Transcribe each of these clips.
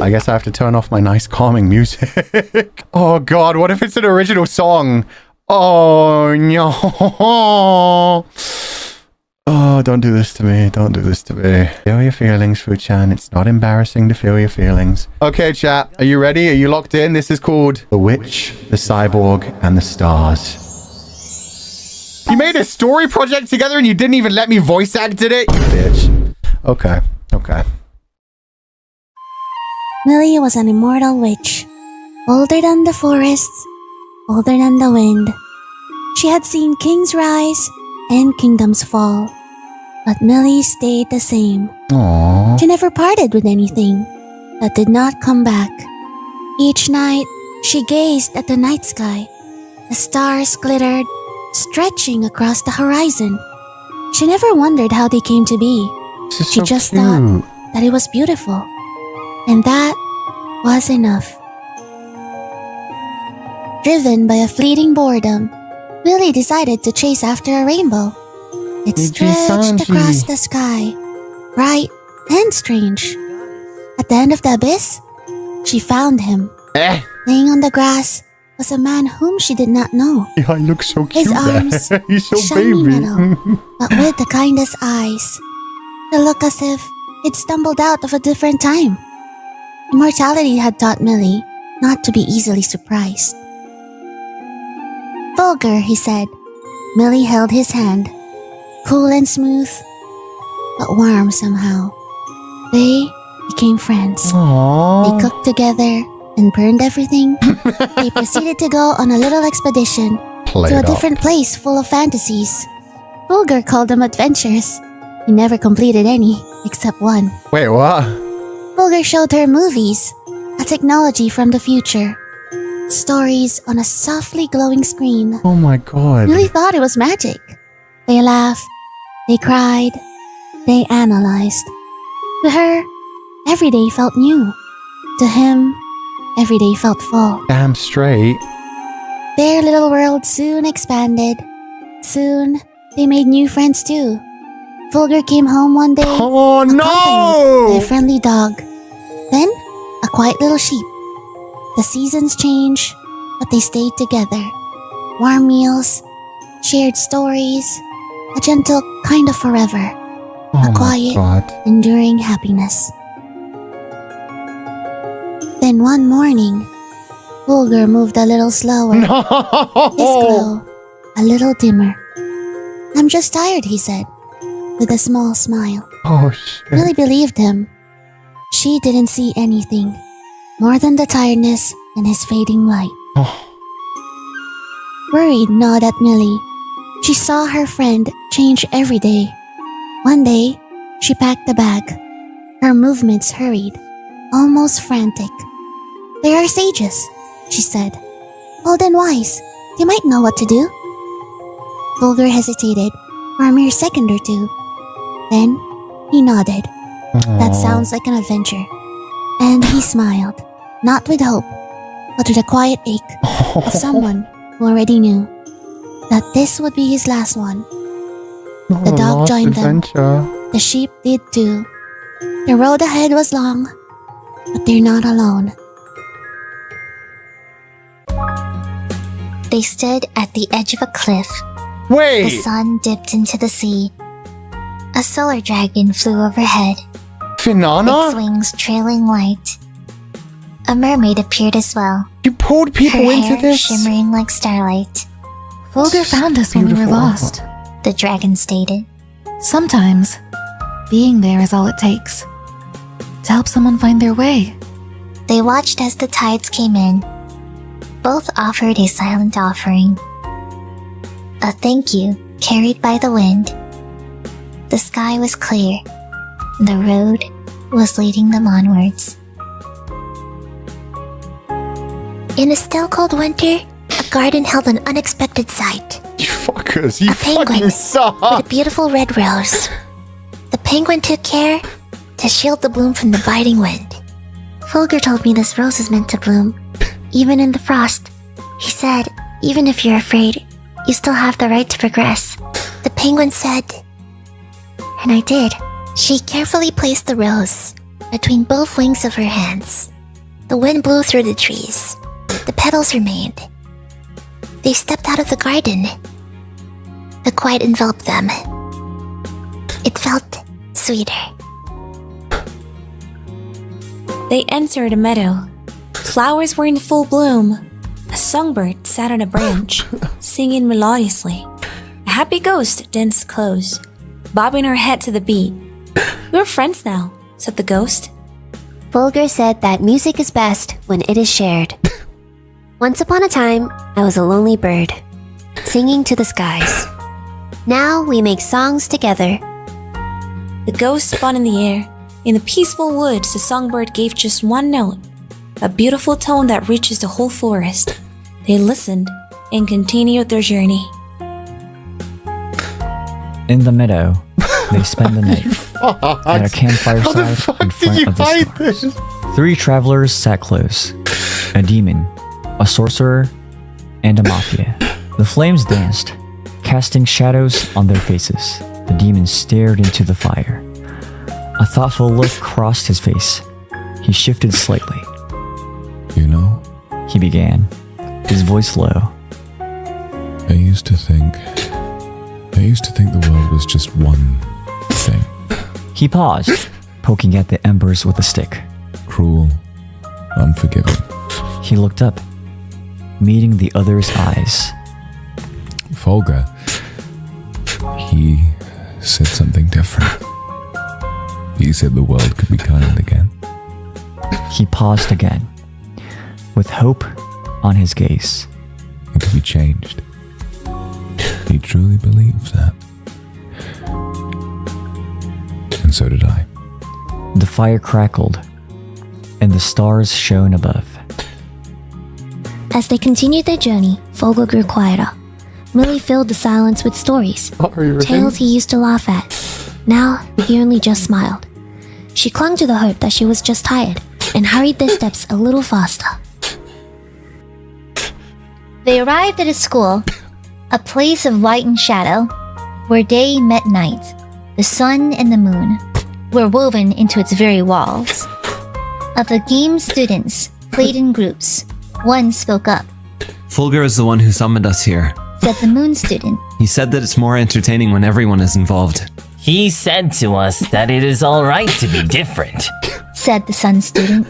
I guess I have to turn off my nice calming music. Oh god, what if it's an original song? Oh no. Oh, don't do this to me. Don't do this to me. Feel your feelings, Fu-chan. It's not embarrassing to feel your feelings. Okay, chat. Are you ready? Are you locked in? This is called The Witch, the Cyborg, and the Stars. You made a story project together and you didn't even let me voice act it, you bitch. Okay, okay. Millie was an immortal witch, older than the forests, older than the wind. She had seen kings rise and kingdoms fall, but Millie stayed the same. Aww. She never parted with anything that did not come back. Each night, she gazed at the night sky. The stars glittered, stretching across the horizon. She never wondered how they came to be. She So just cute. thought that it was beautiful. And that was enough. Driven by a fleeting boredom, Millie decided to chase after a rainbow. It stretched Nijisanji. across the sky, bright and strange. At the end of the abyss, she found him. Laying on the grass was a man whom she did not know. Yeah, he looks so cute. His arms, He's so shiny baby. metal, but with the kindest eyes. It looked as if he'd stumbled out of a different time. Immortality had taught Millie not to be easily surprised. Fulgur, he said. Millie held his hand, cool and smooth, but warm somehow. They became friends. Aww. They cooked together and burned everything. They proceeded to go on a little expedition to a different place full of fantasies. Fulgur called them adventures. He never completed any, except one. Wait, what? Fulgur showed her movies, a technology from the future. Stories on a softly glowing screen. Oh my god. Millie thought it was magic. They laughed, they cried, they analyzed. To her, every day felt new. To him, every day felt full. Damn straight. Their little world soon expanded. Soon, they made new friends too. Fulgur came home one day, Oh accompanied by no! a friendly dog. Then, a quiet little sheep. The seasons changed, but they stayed together. Warm meals, shared stories, a gentle kind of forever. Oh A quiet, my god. enduring happiness. Then one morning, Fulgur moved a little slower, his No! glow a little dimmer. I'm just tired, he said, with a small smile. Oh shit. Millie believed him. She didn't see anything more than the tiredness in his fading light. Oh. Worried gnawed at Millie. She saw her friend change every day. One day, she packed a bag. Her movements hurried, almost frantic. They are sages, she said. Old and wise, they might know what to do. Fulgur hesitated for a mere second or two. Then, he nodded. That sounds like an adventure. And he smiled, not with hope, but with a quiet ache of someone who already knew that this would be his last one. The dog joined them. The sheep did too. The road ahead was long, but they're not alone. They stood at the edge of a cliff. Wait! The sun dipped into the sea. A solar dragon flew overhead, its Finana? wings trailing light. A mermaid appeared as well, You pulled people her into hair this? shimmering like starlight. Fulgur found us when we were Beautiful. lost. The dragon stated. Sometimes, being there is all it takes to help someone find their way. They watched as the tides came in. Both offered a silent offering. A thank you carried by the wind. The sky was clear. The road was leading them onwards. In a still cold winter, a garden held an unexpected sight. You fuckers, you A penguin fucking suck! With a beautiful red rose. The penguin took care to shield the bloom from the biting wind. Fulgur told me this rose is meant to bloom, even in the frost. He said, even if you're afraid, you still have the right to progress. The penguin said, and I did. She carefully placed the rose between both wings of her hands. The wind blew through the trees. The petals remained. They stepped out of the garden. The quiet enveloped them. It felt sweeter. They entered a meadow. Flowers were in full bloom. A songbird sat on a branch, singing melodiously. A happy ghost danced close, bobbing her head to the beat. "We're friends now," said the ghost. Fulgur said that music is best when it is shared. Once upon a time, I was a lonely bird, singing to the skies. Now we make songs together. The ghost spun in the air. In the peaceful woods, the songbird gave just one note, a beautiful tone that reaches the whole forest. They listened and continued their journey. In the meadow, they spent the night at a campfire How the side fuck in did front you of the find stars. this? 3 travelers sat close: a demon, a sorcerer, and a mafia. The flames danced, casting shadows on their faces. The demon stared into the fire. A thoughtful look crossed his face. He shifted slightly. You know, He began, his voice low. I used to think the world was just one thing. He paused, poking at the embers with a stick. Cruel, unforgiving. He looked up, meeting the other's eyes. Fulgur, he said something different. He said the world could be kind again. He paused again, with hope on his gaze. It could be changed. He truly believes that. And so did I. The fire crackled, and the stars shone above. As they continued their journey, Fulgur grew quieter. Millie filled the silence with stories, tales he used to laugh at. Now, he only just smiled. She clung to the hope that she was just tired and hurried their steps a little faster. They arrived at a school, a place of light and shadow, where day met night. The sun and the moon were woven into its very walls. Of the game's students, played in groups, one spoke up, Fulgur is the one who summoned us here. said the moon student. He said that it's more entertaining when everyone is involved. He said to us that it is all right to be different. Said the sun student.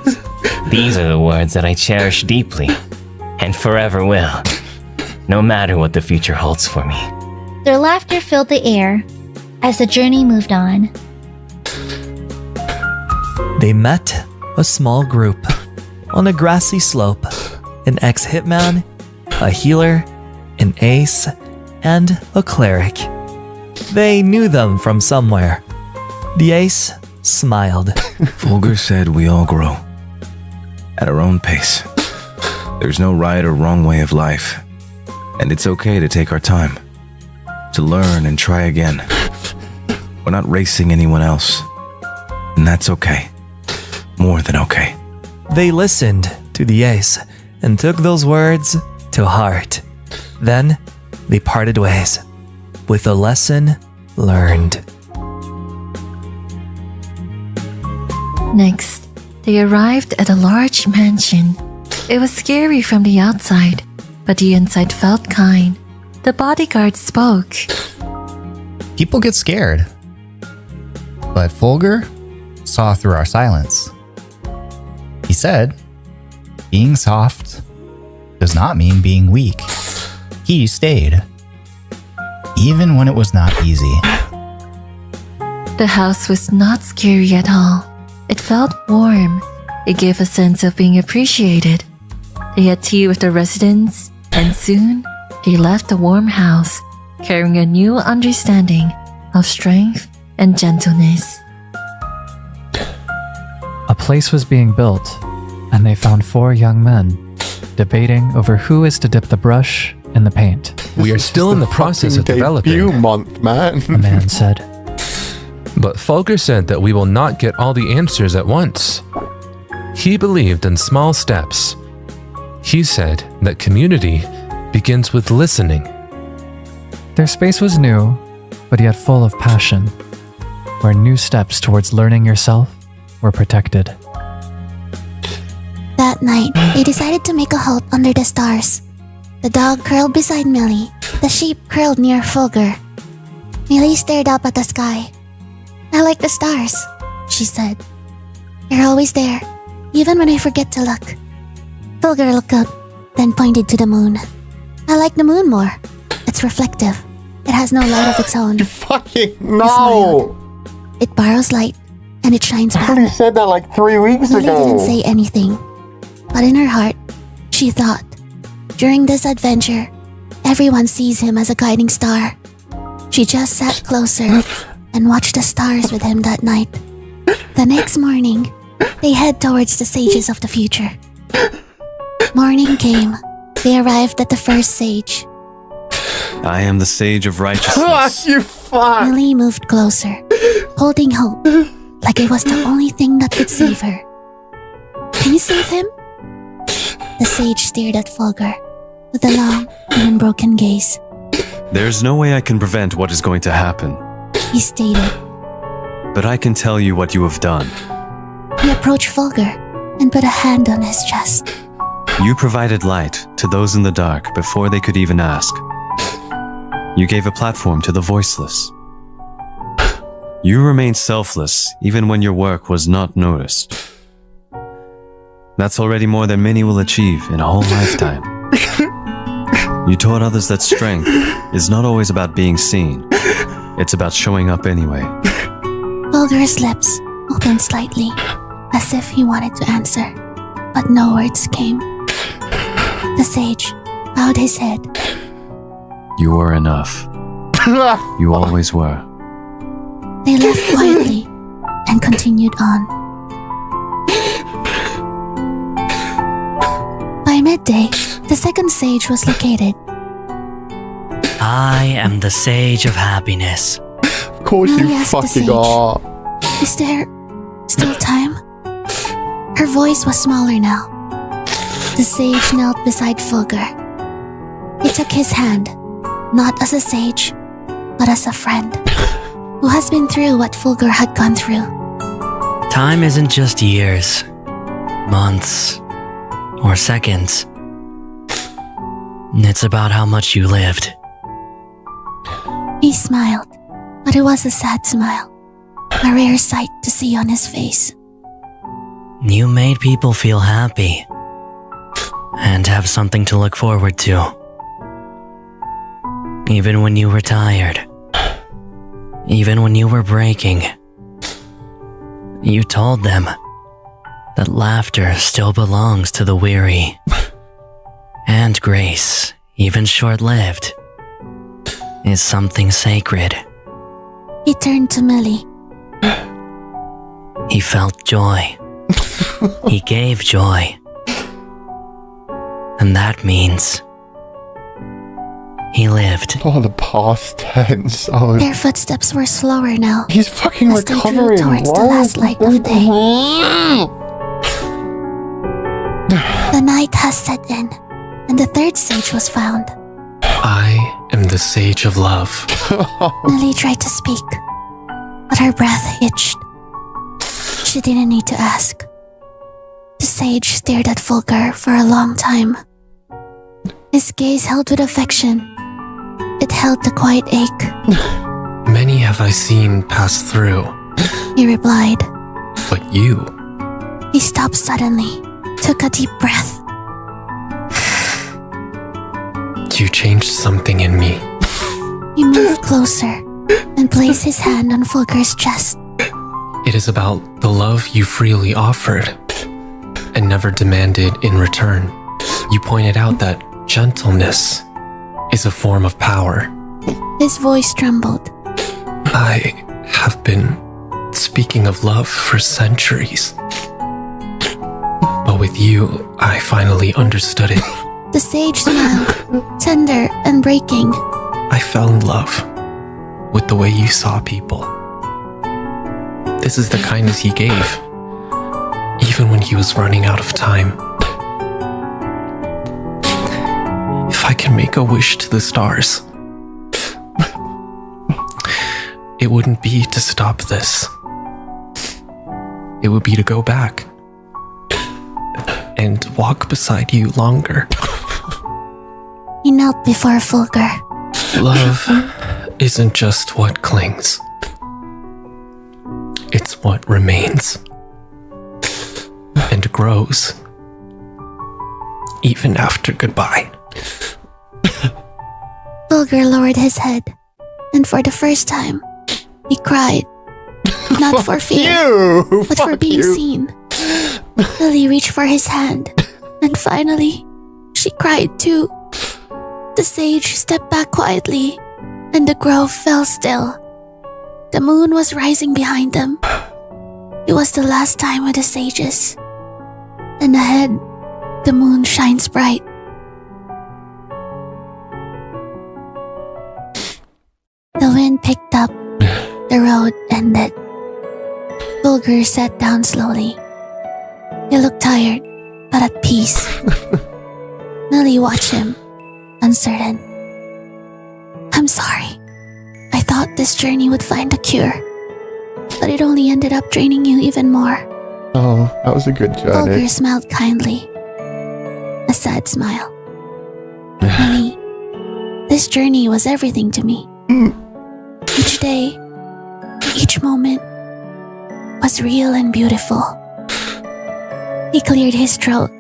These are the words that I cherish deeply, and forever will, no matter what the future holds for me. Their laughter filled the air as the journey moved on. They met a small group on a grassy slope. An ex-hitman, a healer, an ace, and a cleric. They knew them from somewhere. The ace smiled. Fulgur said we all grow at our own pace. There's no right or wrong way of life, and it's okay to take our time, to learn and try again. We're not racing anyone else, and that's okay. More than okay. They listened to the ace and took those words to heart. Then they parted ways, with a lesson learned. Next, they arrived at a large mansion. It was scary from the outside, but the inside felt kind. The bodyguard spoke. People get scared, but Fulgur saw through our silence. He said, being soft does not mean being weak. He stayed, even when it was not easy. The house was not scary at all. It felt warm. It gave a sense of being appreciated. They had tea with the residents, and soon they left the warm house, carrying a new understanding of strength and gentleness. A place was being built, and they found 4 young men debating over who is to dip the brush in the paint. We are still in the process of developing. Debut month, man. The man said. But Fulgur said that we will not get all the answers at once. He believed in small steps. He said that community begins with listening. Their space was new, but yet full of passion, where new steps towards learning yourself were protected. That That night, they decided to make a halt under the stars. The dog curled beside Millie. The sheep curled near Fulgur. Millie stared up at the sky. "I like the stars," she said. "They're always there, even when I forget to look." Fulgur looked up, then pointed to the moon. "I like the moon more. It's reflective. It has no light of its own." Fucking He smiled. no! "It borrows light, and it shines I back." already said that like 3 weeks Millie ago. didn't say anything, but in her heart, she thought, during this adventure, everyone sees him as a guiding star. She just sat closer and watched the stars with him that night. The next morning, they head towards the sages of the future. Morning came. They arrived at the first sage. I am the sage of righteousness. You fuck! Millie moved closer, holding hope, like it was the only thing that could save her. "Can you save him?" The sage stared at Fulgur with a long and unbroken gaze. There's no way I can prevent what is going to happen, He stated. but I can tell you what you have done. He approached Fulgur and put a hand on his chest. You provided light to those in the dark before they could even ask. You gave a platform to the voiceless. You remained selfless even when your work was not noticed. That's already more than many will achieve in a whole lifetime. You taught others that strength is not always about being seen. It's about showing up anyway. Fulgur's lips opened slightly, as if he wanted to answer, but no words came. The sage bowed his head. You were enough. You always were. They left quietly and continued on. By midday, the second sage was located. I am the sage of happiness. Of course Millie you asked the fucking sage, are. "Is there still time?" Her voice was smaller now. The sage knelt beside Fulgur. He took his hand, not as a sage, but as a friend who has been through what Fulgur had gone through. Time isn't just years, months, or seconds. It's about how much you lived. He smiled, but it was a sad smile, a rare sight to see on his face. You made people feel happy and have something to look forward to. Even when you were tired, even when you were breaking, you told them that laughter still belongs to the weary, and grace, even short-lived, is something sacred. He turned to Millie. He felt joy. He gave joy. And that means he lived. Oh, the past tense. Oh, Their footsteps were slower now. he's fucking as they drew recovering. towards the Why last is light he of day. doing- The night has set in, and the third sage was found. I am the sage of love. Millie tried to speak, but her breath hitched. She didn't need to ask. The sage stared at Fulgur for a long time. His gaze held with affection. It held the quiet ache. Many have I seen pass through, He replied. but you, He stopped suddenly, took a deep breath. you changed something in me. He moved closer and placed his hand on Fulgur's chest. It is about the love you freely offered and never demanded in return. You pointed out that gentleness is a form of power. His voice trembled. I have been speaking of love for centuries. But with you, I finally understood it. The sage smiled, tender and breaking. I fell in love with the way you saw people. This is the kindness he gave, even when he was running out of time. If I can make a wish to the stars, it wouldn't be to stop this. It would be to go back and walk beside you longer. He knelt before Fulgur. Love isn't just what clings. It's what remains. And grows. Even after goodbye. Fulgur lowered his head, and for the first time, he cried. Not for fear, but for being seen. Lily reached for his hand, and finally, she cried too. The sage stepped back quietly, and the grove fell still. The moon was rising behind them. It was the last time with the sages. And ahead, the moon shines bright. The wind picked up. The road ended. Fulgur sat down slowly. He looked tired, but at peace. Millie watched him, uncertain. I'm sorry. I thought this journey would find a cure, but it only ended up draining you even more. Oh, that was a good journey. Fulgur smiled kindly. A sad smile. Millie, this journey was everything to me. Each day, each moment was real and beautiful. He cleared his throat.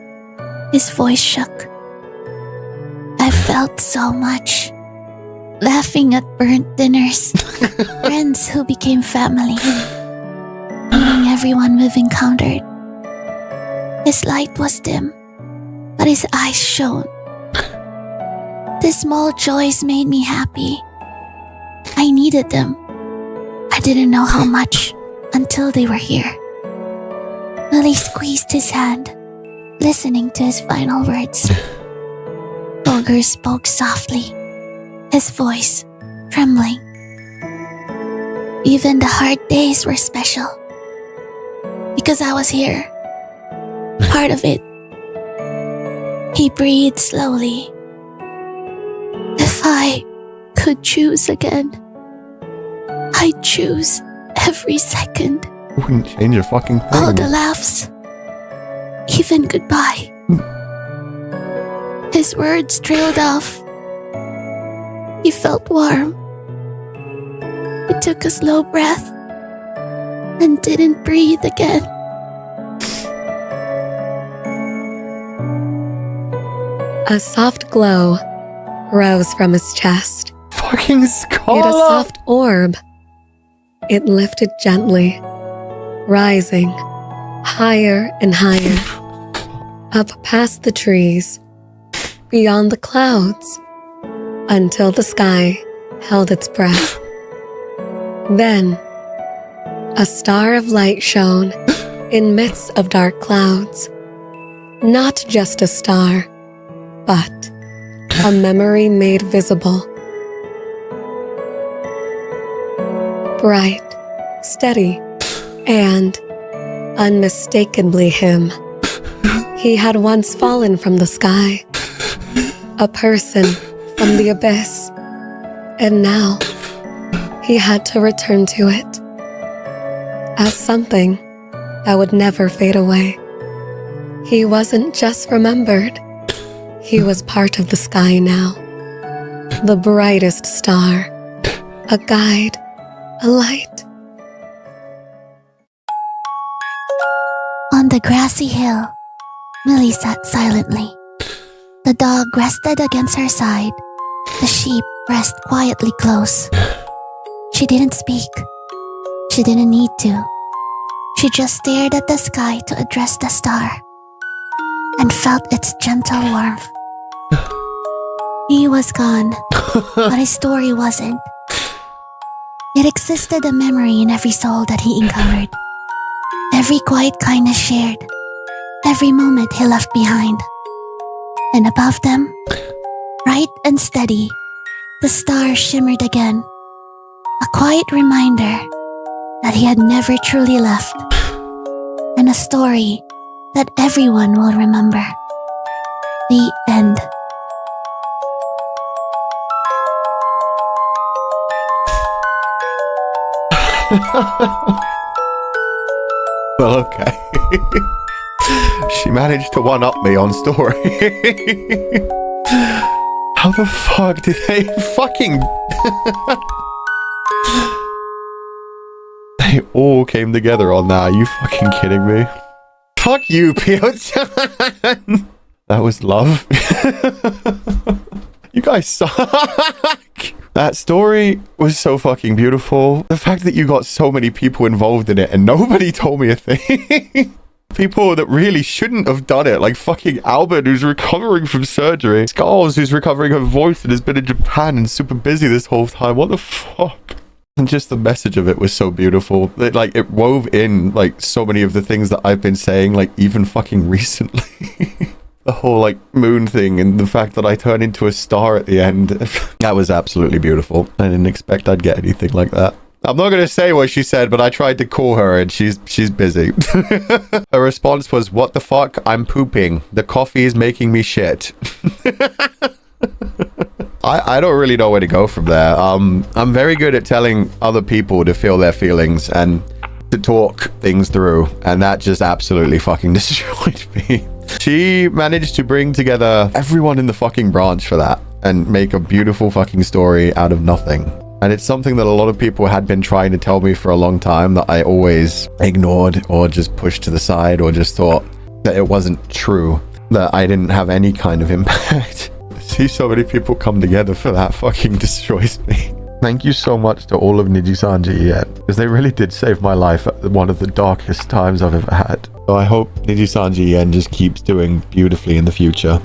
His voice shook. I felt so much. Laughing at burnt dinners. Friends who became family. Meeting everyone we've encountered. His light was dim, but his eyes shone. The small joys made me happy. I needed them. I didn't know how much until they were here. Lily squeezed his hand, listening to his final words. Fulgur spoke softly, his voice trembling. Even the hard days were special, because I was here, part of it. He breathed slowly. If I could choose again, I'd choose every second. Wouldn't change a fucking thing. All the laughs, even goodbye. His words trailed off. He felt warm. He took a slow breath and didn't breathe again. A soft glow rose from his chest. Fucking scholar! It a soft orb. It lifted gently, rising higher and higher, up past the trees, beyond the clouds, until the sky held its breath. Then, a star of light shone in midst of dark clouds. Not just a star, but a memory made visible. Bright, steady, and unmistakably him. He had once fallen from the sky, a person from the abyss, and now he had to return to it as something that would never fade away. He wasn't just remembered, he was part of the sky now, the brightest star, a guide, a light. On the grassy hill, Millie sat silently. The dog rested against her side. The sheep rest quietly close. She didn't speak. She didn't need to. She just stared at the sky to address the star and felt its gentle warmth. He was gone, but his story wasn't. It existed a memory in every soul that he encountered. Every quiet kindness shared. Every moment he left behind. And above them, bright and steady, the stars shimmered again. A quiet reminder that he had never truly left. And a story that everyone will remember. The end. Well, okay. She managed to one-up me on story. How the fuck did they fucking... They all came together on that. Are you fucking kidding me? Fuck you, Pio-chan. That was love. You guys suck. That story was so fucking beautiful. The fact that you got so many people involved in it and nobody told me a thing. People that really shouldn't have done it, like fucking Albert, who's recovering from surgery. Skulls, who's recovering her voice and has been in Japan and super busy this whole time. What the fuck? And just the message of it was so beautiful. It wove in like so many of the things that I've been saying, like even fucking recently. The whole like moon thing and the fact that I turn into a star at the end. That was absolutely beautiful. I didn't expect I'd get anything like that. I'm not going to say what she said, but I tried to call her and she's busy. Her response was, "What the fuck? I'm pooping. The coffee is making me shit." I don't really know where to go from there. I'm very good at telling other people to feel their feelings and to talk things through, and that just absolutely fucking destroyed me. She managed to bring together everyone in the fucking branch for that and make a beautiful fucking story out of nothing. And it's something that a lot of people had been trying to tell me for a long time that I always ignored or just pushed to the side or just thought that it wasn't true, that I didn't have any kind of impact. See so many people come together for that fucking destroys me. Thank you so much to all of Nijisanjien, because they really did save my life at one of the darkest times I've ever had. So I hope Nijisanjien just keeps doing beautifully in the future.